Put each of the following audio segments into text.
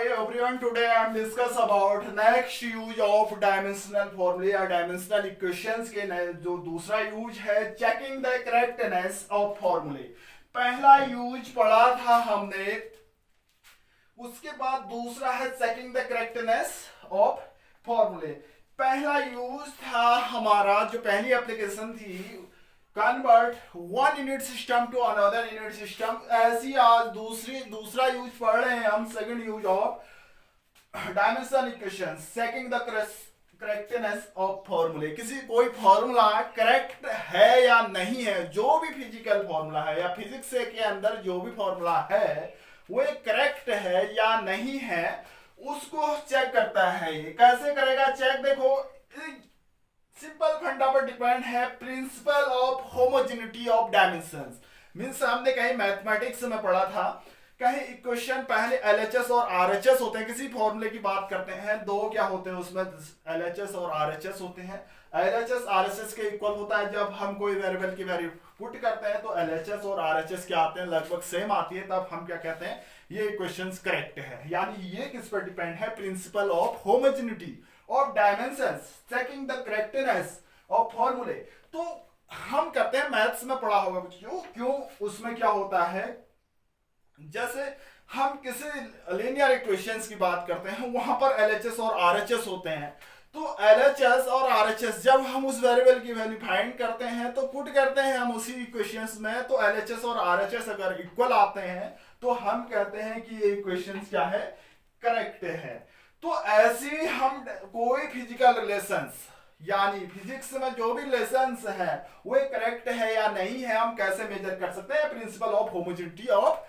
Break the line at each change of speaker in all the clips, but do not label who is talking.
everyone, today I am discuss about next use of dimensional formula या dimensional equations के जो दूसरा use है checking the correctness of formula। पहला use पढ़ा था हमने, उसके बाद दूसरा है checking the correctness of formula। पहला यूज था हमारा, जो पहली एप्लीकेशन थी, convert one unit system to another unit system. ऐसी आज दूसरा यूज पढ़ रहे हैं हम, second use of dimensional equation, checking the correctness of फॉर्मूले। किसी कोई फॉर्मूला करेक्ट है या नहीं है, जो भी फिजिकल फॉर्मूला है या फिजिक्स के अंदर जो भी फॉर्मूला है वो करेक्ट है या नहीं है, उसको चेक करता है। ये कैसे करेगा चेक? देखो, सिंपल फंडा पर डिपेंड है, principle of homogeneity of dimensions. Means हमने कहीं मैथमेटिक्स में पढ़ा था, कहीं इक्वेशन पहले एलएचएस और आरएचएस होते हैं। किसी फॉर्मूले की बात करते हैं, दो क्या होते हैं उसमें, एलएचएस और आरएचएस होते हैं। एलएचएस आरएचएस के इक्वल होता है। जब हम कोई वेरिएबल की वैल्यू पुट करते हैं तो एलएचएस और आरएचएस क्या आते हैं, लगभग सेम आती है, तब हम क्या कहते हैं, ये इक्वेशंस करेक्ट है। यानी ये किस पर डिपेंड है, principle of homogeneity of dimensions, checking the correctness of फॉर्मूले। तो हम करते हैं, मैथ्स में पढ़ा होगा क्यों उसमें क्या होता है, जैसे हम किसी लीनियर इक्वेशंस की बात करते हैं, वहां पर एलएचएस और आरएचएस होते हैं। तो एलएचएस और आरएचएस जब हम उस वेरिएबल की वैल्यू फाइंड करते हैं तो पुट करते हैं हम उसी इक्वेशंस में, तो एलएचएस और आरएचएस अगर इक्वल आते हैं तो हम कहते हैं कि ये इक्वेशंस क्या है, करेक्ट है। तो ऐसी हम कोई फिजिकल रिलेशंस, यानी फिजिक्स में जो भी रिलेशंस है वो करेक्ट है या नहीं है, हम कैसे मेजर कर सकते हैं? Principle of homogeneity of,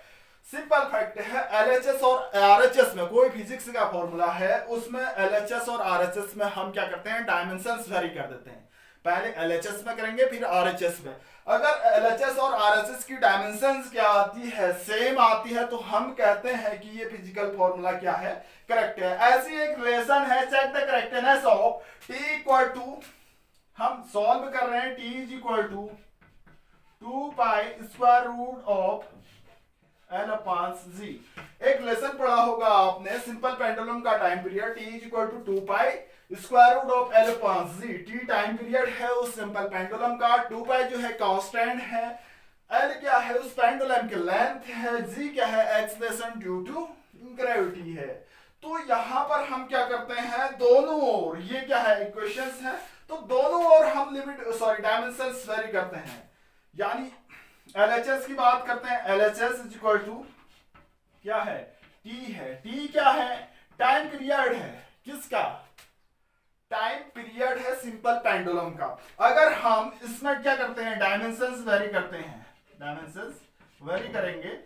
simple fact है, एलएचएस और आरएचएस में कोई फिजिक्स का फॉर्मूला है, उसमें एलएचएस और आरएचएस में हम क्या करते हैं, डायमेंशंस वेरी कर देते हैं। पहले एलएचएस में करेंगे फिर आरएचएस में। अगर एलएचएस और आरएचएस की डायमेंशंस क्या आती है, सेम आती है, तो हम कहते हैं कि ये फिजिकल फॉर्मूला क्या है, करेक्ट है। ऐसी एक रिलेशन है, check the correctness of T equal to, हम सॉल्व कर रहे हैं, T is equal to 2 pi square root of N upon G. एक लेसन पढ़ा होगा आपने, सिंपल पेंडुलम का time period, T is equal to 2 pi square root of L upon G. T time period है उस सिंपल पेंडुलम का, 2 पाई जो है कांस्टेंट है, एल क्या है उस पेंडुलम की लेंथ है, जी क्या है एक्सलेशन ड्यू टू ग्रेविटी है। तो यहां पर हम क्या करते हैं, दोनों ओर, ये क्या है, इक्वेशंस है, तो दोनों ओर हम डायमेंशंस वेरी करते हैं। यानी एलएचएस की बात करते हैं, एलएचएस इज इक्वल टू क्या है, टी है। टी क्या है, टाइम पीरियड है, किसका, टाइम पीरियड है सिंपल पेंडुलम का। अगर हम इसमें क्या करते हैं, डायमेंशंस वेरी करते हैं, डायमेंशंस वेरी करेंगे,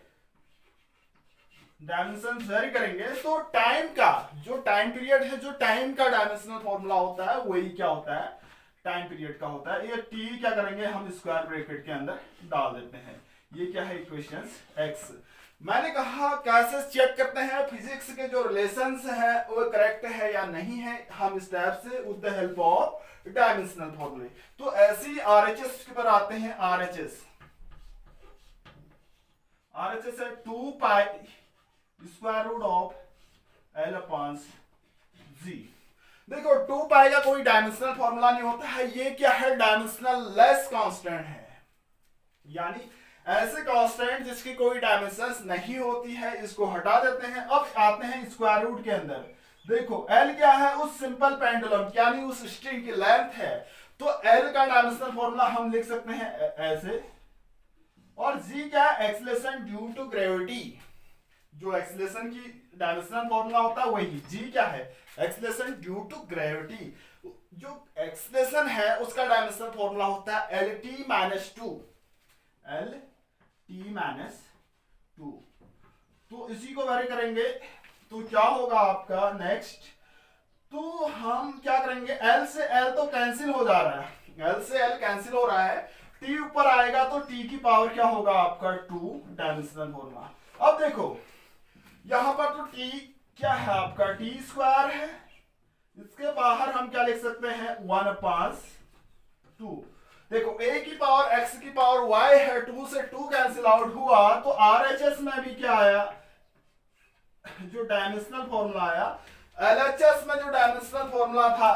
डायमेंशंस वेरी करेंगे, तो टाइम का जो टाइम पीरियड है, जो टाइम का डायमेंशनल फॉर्मूला होता है वही क्या होता है, टाइम पीरियड का होता है। ये टी क्या करेंगे हम स्क्वायर ब्रैकेट के अंदर डाल देते हैं। ये क्या है, इक्वेशंस एक्स। मैंने कहा कैसे चेक करते हैं फिजिक्स के जो रिलेशंस है वो करेक्ट है या नहीं है, हम स्टेप से with the help of dimensional फॉर्मूले। तो ऐसी आरएचएस के पर आते हैं, आरएचएस है 2 pi square root of L upon G. देखो 2 पाई का कोई डायमेंशनल फॉर्मूला नहीं होता है, ये क्या है, डायमेंशनल लेस कांस्टेंट है। यानी ऐसे कांस्टेंट जिसकी कोई डायमेंशंस नहीं होती है, इसको हटा देते हैं। अब आते हैं स्क्वायर रूट के अंदर। देखो एल क्या है, उस सिंपल पेंडुलम यानी उस स्ट्रिंग की लेंथ है, तो एल का डायमेंशनल फॉर्मूला हम लिख सकते हैं ऐसे, और जी क्या है, एक्सेलरेशन ड्यू टू ग्रेविटी। जो एक्सेलरेशन की डायमेंशनल फॉर्मूला होता है वही, जी क्या है, एक्सेलरेशन ड्यू टू ग्रेविटी। जो एक्सेलरेशन है उसका डायमेंशनल फॉर्मूला होता है L T minus two, L T minus two. तो इसी को वेरी करेंगे तो क्या होगा आपका नेक्स्ट, तो हम क्या करेंगे, एल से एल तो कैंसिल हो जा रहा है, एल से एल कैंसिल हो रहा है, टी ऊपर आएगा तो टी की पावर क्या होगा आपका 2 डायमेंशनल फॉर्मूला। अब देखो यहां पर तो टी क्या है आपका, टी स्क्वायर है, इसके बाहर हम क्या लिख सकते हैं, 1/2। देखो a की पावर x की पावर y है, 2 से 2 कैंसिल आउट हुआ, तो आरएचएस में भी क्या आया, जो डायमेंशनल फॉर्मूला आया, एलएचएस में जो डायमेंशनल फॉर्मूला था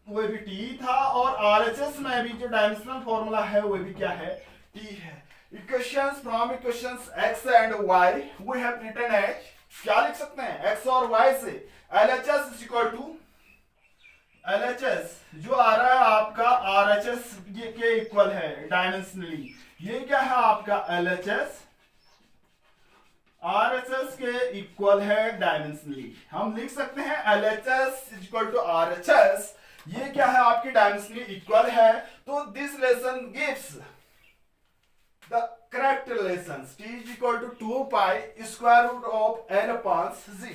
वो भी टी था, और आरएचएस में भी जो डायमेंशनल फॉर्मूला है वो भी क्या है, टी है। Equations from equations x and y we have written as, क्या लिख सकते हैं, x और y से LHS is equal to, LHS जो आ रहा है आपका आरएचएस के इक्वल है डायमेंशनली, ये क्या है आपका एलएचएस आरएचएस के इक्वल है डायमेंशनली। हम लिख सकते हैं LHS is equal to RHS, ये क्या है आपकी डायमेंशनली इक्वल है। तो this relation gives the correct relation t is equal to 2 pi square root of n upon z।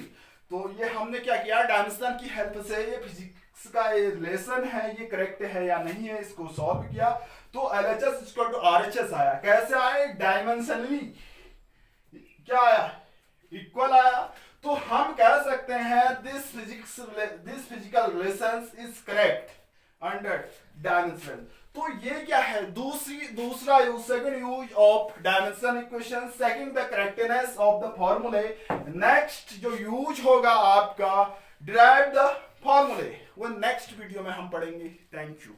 तो ये हमने क्या किया, डायमेंशन की हेल्प से ये फिजिक्स का ये रिलेशन है ये करेक्ट है या नहीं है इसको सॉल्व किया। तो LHS is equal to RHS आया, कैसे आए, डायमेंशनली क्या आया, इक्वल आया। तो हम कह सकते हैं this physical relations is correct under dimension. तो ये क्या है, दूसरा use, second use of dimension equation, second the correctness of the फॉर्मूले। नेक्स्ट जो यूज होगा आपका डिराइव द फॉर्मूले, वो नेक्स्ट वीडियो में हम पढ़ेंगे। Thank you.